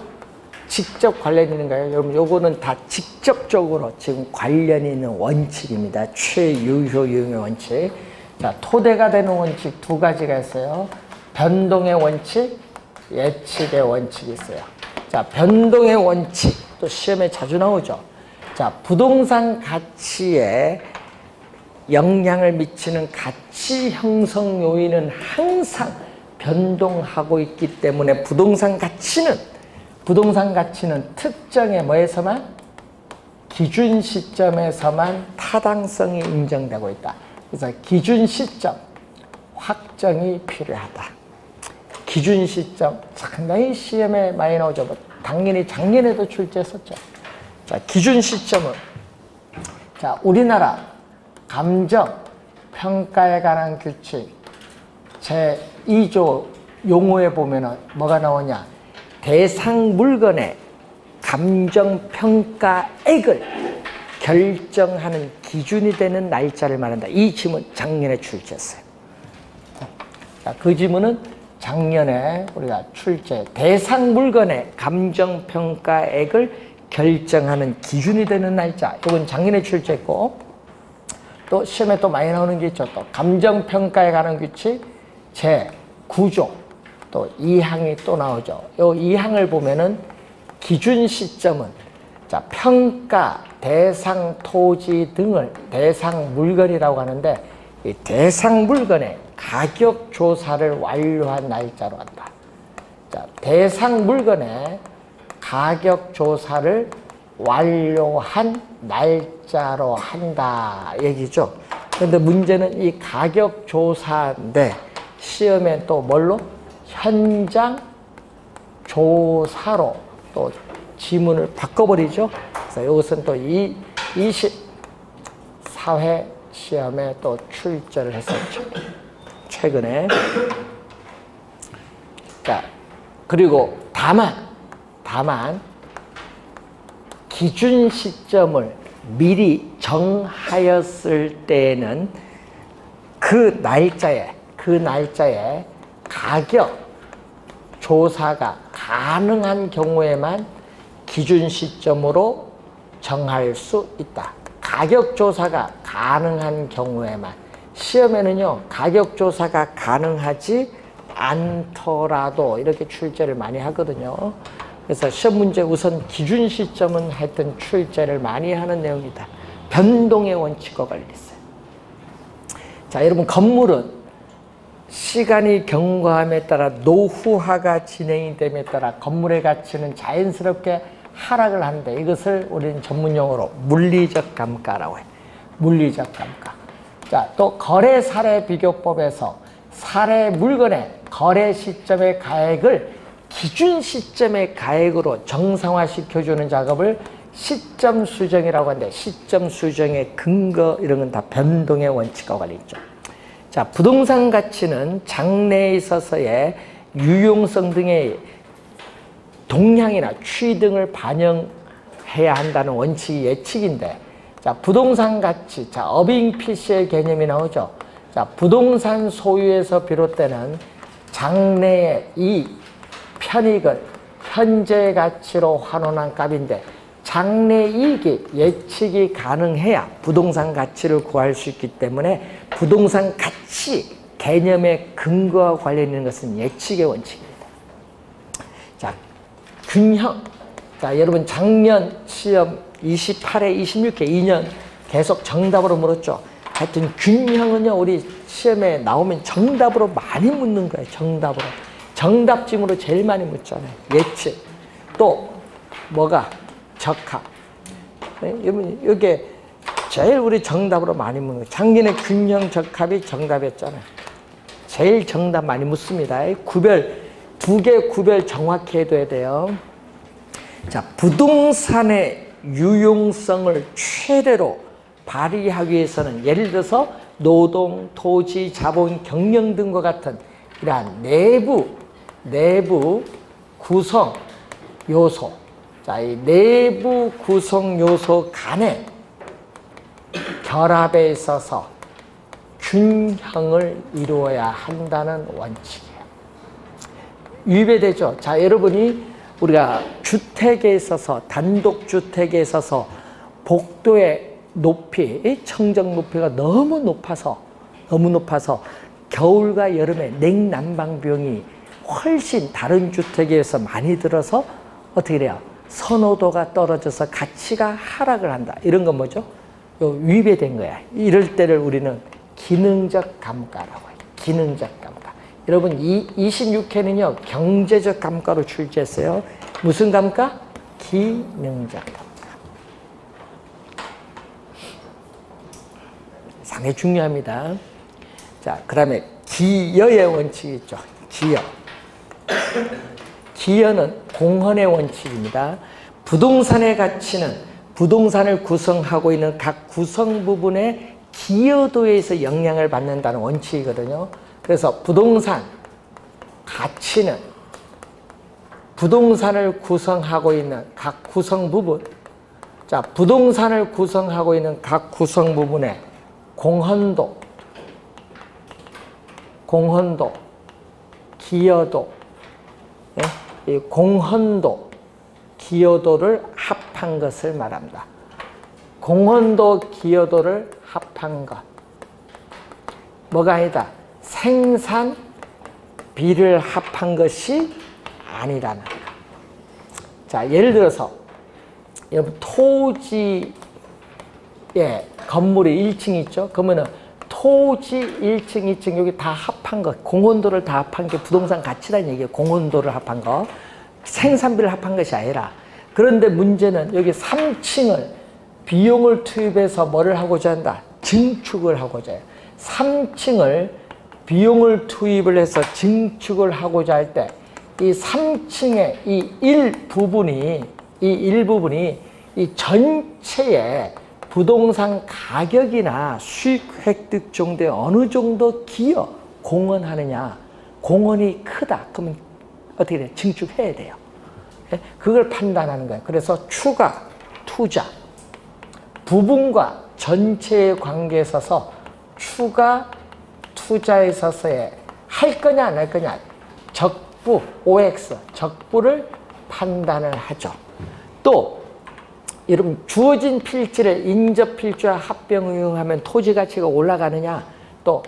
직접 관련이 있는가요? 여러분, 요거는 다 직접적으로 지금 관련이 있는 원칙입니다. 최유효 원칙. 자, 토대가 되는 원칙 두 가지가 있어요. 변동의 원칙, 예측의 원칙이 있어요. 자, 변동의 원칙, 또 시험에 자주 나오죠. 자, 부동산 가치에 영향을 미치는 가치 형성 요인은 항상 변동하고 있기 때문에 부동산 가치는 특정의 뭐에서만? 기준 시점에서만 타당성이 인정되고 있다. 그래서 기준 시점 확정이 필요하다. 기준 시점 상당히 시험에 많이 나오죠. 당연히 작년에도 출제했었죠. 자, 기준 시점은, 자, 우리나라 감정 평가에 관한 규칙 제2조 용어에 보면은 뭐가 나오냐? 대상 물건의 감정평가액을 결정하는 기준이 되는 날짜를 말한다. 이 지문 작년에 출제했어요. 자, 그 지문은 작년에 우리가 출제, 대상 물건의 감정평가액을 결정하는 기준이 되는 날짜. 이건 작년에 출제했고, 또 시험에 또 많이 나오는 게 있죠. 또 감정평가에 관한 규칙 제9조 또 2항이 또 나오죠. 이 2항을 보면은 기준 시점은, 자, 평가, 대상 토지 등을 대상 물건이라고 하는데, 이 대상 물건의 가격 조사를 완료한 날짜로 한다. 자, 대상 물건의 가격 조사를 완료한 날짜로 한다 얘기죠. 그런데 문제는 이 가격 조사인데 시험에 또 뭘로? 현장 조사로 또 지문을 바꿔버리죠. 그래서 이것은 또 24회 시험에 또 출제를 했었죠. 최근에. 자, 그리고 다만 기준 시점을 미리 정하였을 때에는 그 날짜에 가격 조사가 가능한 경우에만 기준 시점으로 정할 수 있다. 가격 조사가 가능한 경우에만. 시험에는요, 가격 조사가 가능하지 않더라도 이렇게 출제를 많이 하거든요. 그래서 시험 문제 우선 기준 시점은 하여튼 출제를 많이 하는 내용이다. 변동의 원칙과 관련있어요. 자, 여러분, 건물은 시간이 경과함에 따라 노후화가 진행이 됨에 따라 건물의 가치는 자연스럽게 하락을 하는데, 이것을 우리는 전문용어로 물리적 감가라고 해요. 물리적 감가. 자, 또 거래 사례 비교법에서 사례 물건의 거래 시점의 가액을 기준 시점의 가액으로 정상화시켜주는 작업을 시점 수정이라고 하는데, 시점 수정의 근거 이런 건 다 변동의 원칙과 관련있죠. 자, 부동산 가치는 장래에 있어서의 유용성 등의 동향이나 추이 등을 반영해야 한다는 원칙이 예측인데, 자, 부동산 가치, 자, 어빙 피시의 개념이 나오죠. 자, 부동산 소유에서 비롯되는 장래의 이 편익을 현재 가치로 환원한 값인데, 장래 이익이 예측이 가능해야 부동산 가치를 구할 수 있기 때문에 부동산 가치 개념의 근거와 관련 있는 것은 예측의 원칙입니다. 자, 균형. 자, 여러분 작년 시험 28회, 26회 2년 계속 정답으로 물었죠. 하여튼 균형은요, 우리 시험에 나오면 정답으로 많이 묻는 거예요. 정답으로. 정답짐으로 제일 많이 묻잖아요. 예측. 또 뭐가? 적합. 이게 제일 우리 정답으로 많이 묻는 거예요. 작년에 균형 적합이 정답이었잖아요. 제일 정답 많이 묻습니다. 두 개 구별 정확히 해둬야 돼요. 자, 부동산의 유용성을 최대로 발휘하기 위해서는 예를 들어서 노동, 토지, 자본, 경영 등과 같은 이러한 내부 구성 요소, 자, 이 내부 구성 요소 간의 결합에 있어서 균형을 이루어야 한다는 원칙이에요. 위배되죠. 자, 여러분이 우리가 주택에 있어서, 단독주택에 있어서 복도의 높이, 청정 높이가 너무 높아서 겨울과 여름에 냉난방 비용이 훨씬 다른 주택에 비해서 많이 들어서 어떻게 돼요? 선호도가 떨어져서 가치가 하락을 한다. 이런 건 뭐죠? 위배된 거야. 이럴 때를 우리는 기능적 감가라고 해요. 기능적 감가. 여러분, 26회는요, 경제적 감가로 출제했어요. 무슨 감가? 기능적 감가. 상당히 중요합니다. 자, 그 다음에 기여의 원칙이 있죠. 기여. 기여는 공헌의 원칙입니다. 부동산의 가치는 부동산을 구성하고 있는 각 구성 부분의 기여도에 의해서 영향을 받는다는 원칙이거든요. 그래서 부동산 가치는 부동산을 구성하고 있는 각 구성 부분, 자, 부동산을 구성하고 있는 각 구성 부분의 공헌도, 기여도, 이 공헌도, 기여도를 합한 것을 말합니다. 공헌도, 기여도를 합한 것. 뭐가 아니다. 생산비를 합한 것이 아니라는 거예요. 자, 예를 들어서 여러분 토지에 건물이 1층 있죠? 그러면은 토지 1층, 2층 여기 다 합한 것, 공헌도를 다 합한 게 부동산 가치라는 얘기예요. 공헌도를 합한 거. 생산비를 합한 것이 아니라. 그런데 문제는 여기 3층을 비용을 투입해서 뭐를 하고자 한다? 증축을 하고자 해요. 3층을 비용을 투입을 해서 증축을 하고자 할 때 이 3층의 이 일부분이 이 전체의 부동산 가격이나 수익 획득 정도에 어느 정도 공헌하느냐. 공헌이 크다. 그러면 어떻게 돼요? 증축해야 돼요. 그걸 판단하는 거예요. 그래서 추가, 투자, 부분과 전체의 관계에 있어서 추가, 투자에 있어서의 할 거냐 안 할 거냐, 적부, OX, 적부를 판단을 하죠. 또 여러분 주어진 필지를 인접필지와 합병응용하면 토지 가치가 올라가느냐, 또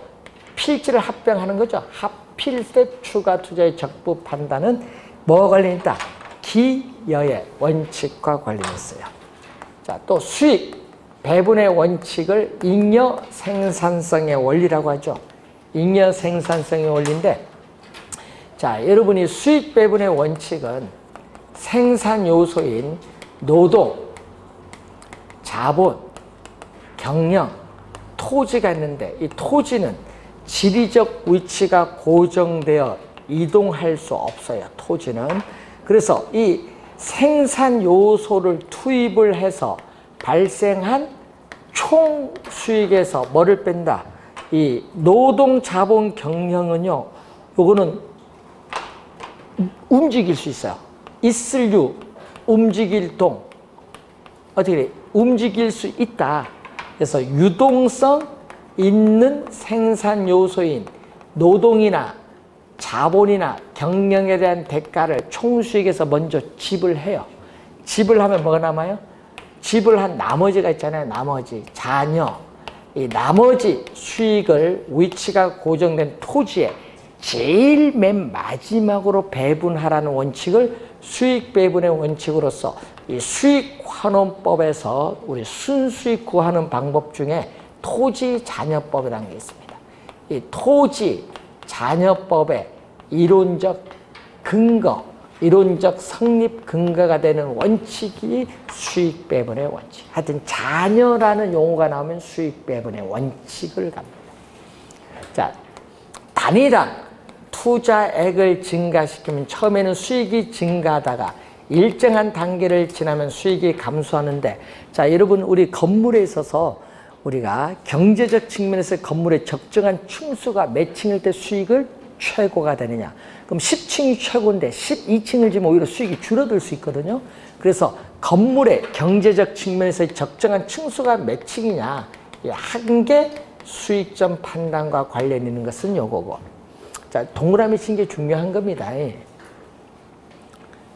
필지를 합병하는 거죠. 합필세 추가 투자의 적부 판단은 뭐가 관련있다? 기여의 원칙과 관련있어요. 자, 또 수익 배분의 원칙을 잉여 생산성의 원리라고 하죠. 잉여 생산성의 원리인데, 자, 여러분이 수익 배분의 원칙은 생산 요소인 노동, 자본, 경영, 토지가 있는데 이 토지는 지리적 위치가 고정되어 이동할 수 없어요. 토지는. 그래서 이 생산 요소를 투입을 해서 발생한 총 수익에서 뭐를 뺀다? 이 노동, 자본, 경영은요, 요거는 움직일 수 있어요. 있을 유, 움직일 동. 어떻게 돼? 움직일 수 있다. 그래서 유동성 있는 생산 요소인 노동이나 자본이나 경영에 대한 대가를 총수익에서 먼저 지불해요. 지불하면 뭐가 남아요? 지불한 나머지가 있잖아요. 나머지 잔여. 이 나머지 수익을 위치가 고정된 토지에 제일 맨 마지막으로 배분하라는 원칙을 수익 배분의 원칙으로서 이 수익환원법에서 우리 순수익 구하는 방법 중에 토지잔여법이라는 게 있습니다. 이 토지잔여법의 이론적 근거, 이론적 성립 근거가 되는 원칙이 수익 배분의 원칙. 하여튼 자녀라는 용어가 나오면 수익 배분의 원칙을 갑니다. 자, 단위당 투자액을 증가시키면 처음에는 수익이 증가하다가 일정한 단계를 지나면 수익이 감소하는데, 자, 여러분, 우리 건물에 있어서 우리가 경제적 측면에서 건물의 적정한 층수가 몇 층일 때 수익을 최고가 되느냐. 그럼 10층이 최고인데 12층을 지면 오히려 수익이 줄어들 수 있거든요. 그래서 건물의 경제적 측면에서 적정한 층수가 몇 층이냐, 한 개 수익점 판단과 관련 있는 것은 요거고. 자, 동그라미 친 게 중요한 겁니다.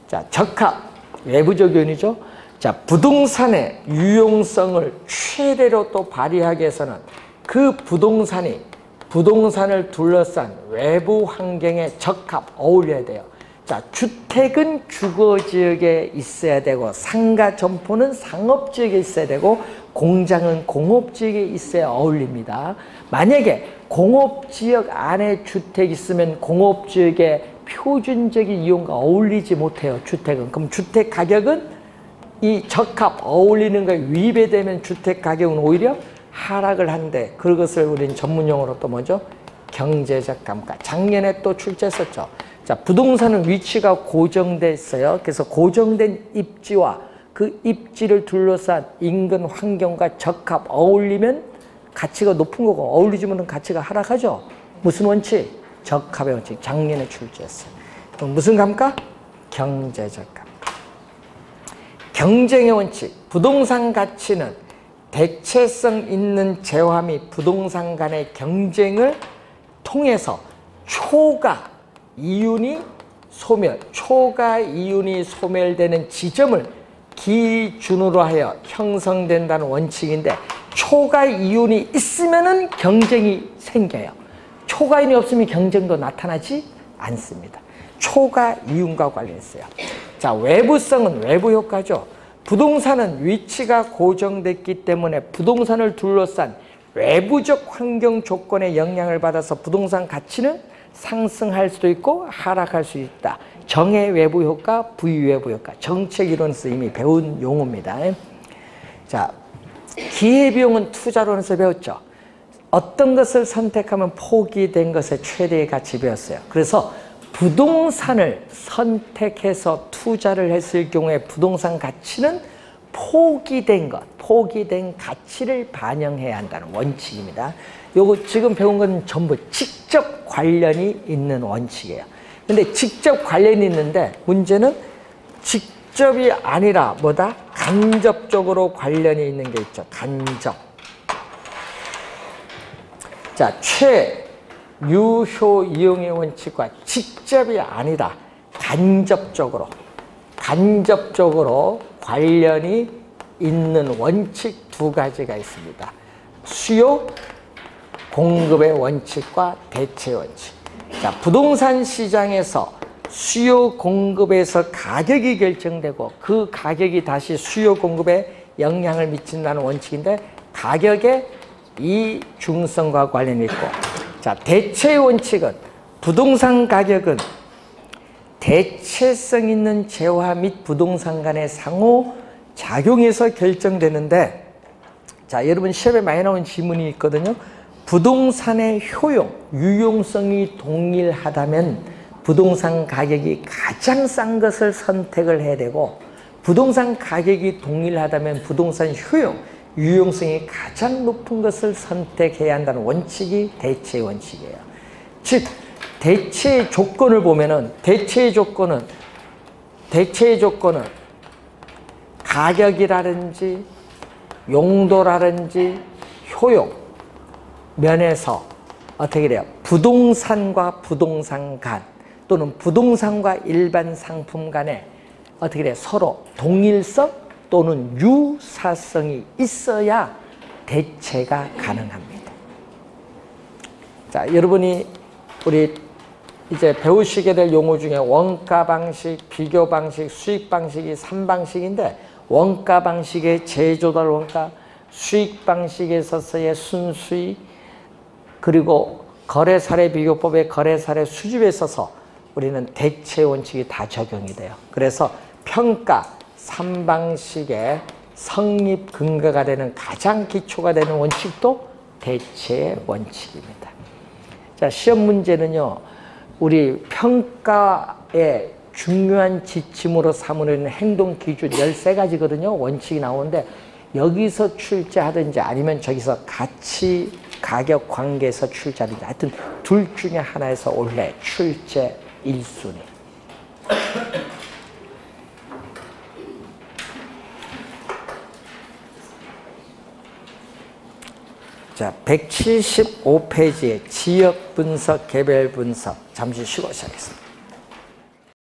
자, 적합, 외부적 요인이죠. 자, 부동산의 유용성을 최대로 또 발휘하기 위해서는 그 부동산을 둘러싼 외부 환경에 적합, 어울려야 돼요. 자, 주택은 주거지역에 있어야 되고, 상가 점포는 상업지역에 있어야 되고, 공장은 공업지역에 있어야 어울립니다. 만약에 공업지역 안에 주택이 있으면 공업지역의 표준적인 이용과 어울리지 못해요, 주택은. 그럼 주택 가격은 이 적합, 어울리는 거에 위배되면 주택 가격은 오히려 하락을 한데, 그것을 우리는 전문용어로 또 뭐죠? 경제적 감가. 작년에 또 출제했었죠. 자, 부동산은 위치가 고정돼 있어요. 그래서 고정된 입지와 그 입지를 둘러싼 인근 환경과 적합, 어울리면 가치가 높은 거고, 어울리지 못하면 가치가 하락하죠. 무슨 원칙? 적합의 원칙. 작년에 출제했어요. 그럼 무슨 감가? 경제적 감가. 경쟁의 원칙. 부동산 가치는 대체성 있는 재화 및 부동산 간의 경쟁을 통해서 초과 이윤이 소멸되는 지점을 기준으로 하여 형성된다는 원칙인데, 초과 이윤이 있으면은 경쟁이 생겨요. 초과 이윤이 없으면 경쟁도 나타나지 않습니다. 초과 이윤과 관련했어요. 자, 외부성은 외부 효과죠. 부동산은 위치가 고정됐기 때문에 부동산을 둘러싼 외부적 환경 조건에 영향을 받아서 부동산 가치는 상승할 수도 있고 하락할 수 있다. 정의 외부 효과, 부의 외부 효과. 정책 이론에서 이미 배운 용어입니다. 자, 기회비용은 투자론에서 배웠죠. 어떤 것을 선택하면 포기된 것의 최대의 가치 배웠어요. 그래서 부동산을 선택해서 투자를 했을 경우에 부동산 가치는 포기된 가치를 반영해야 한다는 원칙입니다. 요거 지금 배운 건 전부 직접 관련이 있는 원칙이에요. 근데 직접 관련이 있는데 문제는 직접이 아니라 뭐다? 간접적으로 관련이 있는 게 있죠. 간접. 자, 최유효 이용의 원칙과 직접이 아니라 간접적으로 관련이 있는 원칙 두 가지가 있습니다. 수요, 공급의 원칙과 대체 원칙. 자, 부동산 시장에서 수요, 공급에서 가격이 결정되고 그 가격이 다시 수요, 공급에 영향을 미친다는 원칙인데, 가격의 이중성과 관련이 있고, 자, 대체 원칙은 부동산 가격은 대체성 있는 재화 및 부동산 간의 상호 작용에서 결정되는데, 자, 여러분 시험에 많이 나온 질문이 있거든요. 부동산의 효용, 유용성이 동일하다면 부동산 가격이 가장 싼 것을 선택을 해야 되고, 부동산 가격이 동일하다면 부동산 효용, 유용성이 가장 높은 것을 선택해야 한다는 원칙이 대체의 원칙이에요. 즉, 대체의 조건을 보면은, 대체의 조건은 가격이라든지 용도라든지 효용 면에서 어떻게 돼요? 부동산과 부동산 간, 또는 부동산과 일반 상품 간에 어떻게 돼요? 서로 동일성 또는 유사성이 있어야 대체가 가능합니다. 자, 여러분이 우리 이제 배우시게 될 용어 중에 원가 방식, 비교 방식, 수익 방식이 3방식인데, 원가 방식의 재조달 원가, 수익 방식에 있어서의 순수익, 그리고 거래사례 비교법의 거래사례 수집에 있어서 우리는 대체 원칙이 다 적용이 돼요. 그래서 평가 3방식의 성립 근거가 되는 가장 기초가 되는 원칙도 대체 원칙입니다. 자, 시험 문제는요, 우리 평가의 중요한 지침으로 삼으려는 행동 기준 13가지거든요. 원칙이 나오는데 여기서 출제하든지 아니면 저기서 가치 가격 관계에서 출제하든지 하여튼 둘 중에 하나에서 올해 출제 1순위. 자, 175페이지의 지역 분석, 개별 분석 잠시 쉬고 시작하겠습니다.